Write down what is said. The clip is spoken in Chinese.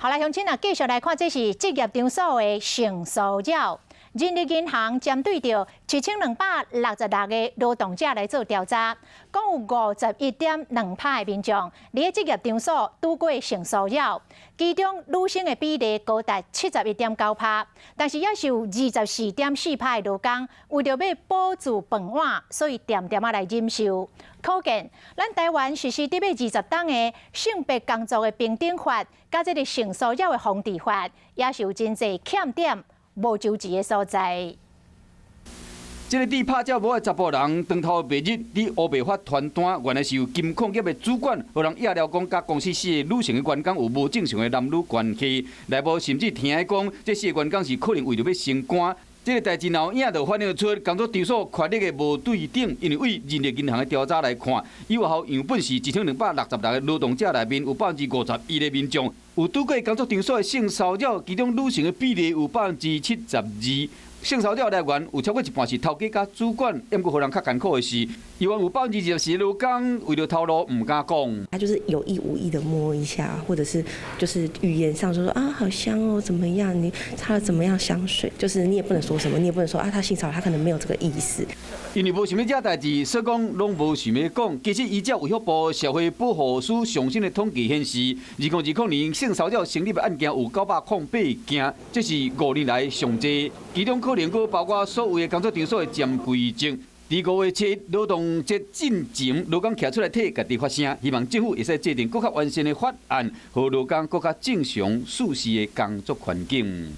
好来，乡亲啊，继续来看，这是职业场所的性骚扰。人力银行针对着7266个劳动者来做调查，共有51.2%的民众伫职业场所拄过性骚扰，其中女性的比例高达71.9%，但是也是有24.4%的劳工为着要保住饭碗，所以点点来忍受。可见，咱台湾实施伫要20档的性别工作的平等法，甲这个性骚扰的防治法，也是有真侪欠点。 无周知的所在。这个伫拍照无的查甫人，长头白日伫乌白发传单，原来是由金矿业的主管，互人压了讲，甲公司4个女性的员工有无正常的男女关系。内部甚至听讲，这4个员工是可能为着要升官。 这个代志后影就反映出工作场所权力的无对等，因为为人力银行的调查来看，有效样本是1266个劳动者内面有51%的民众有拄过工作场所的性骚扰，其中女性的比例有72%。 性骚扰来源有超过一半是头家甲主管，抑过互人较艰苦的是，有20%的劳工为了头路唔敢讲。他就是有意无意的摸一下，或者是就是语言上就说啊好香哦，怎么样？你擦了怎么样香水？就是你也不能说什么，你也不能说啊他性骚扰，他可能没有这个意思。因为无想要这代志，所以讲拢无想要讲。其实依照卫福部社会保护署上新的统计显示，2020年性骚扰成立的案件有908件，这是5年来上济。其中可能佫包括所有的工作场所的占规证。伫5月7日劳动节进前，劳工徛出来替家己发声，希望政府会使制定更较完善的法案，和劳工更较正常舒适的工作环境。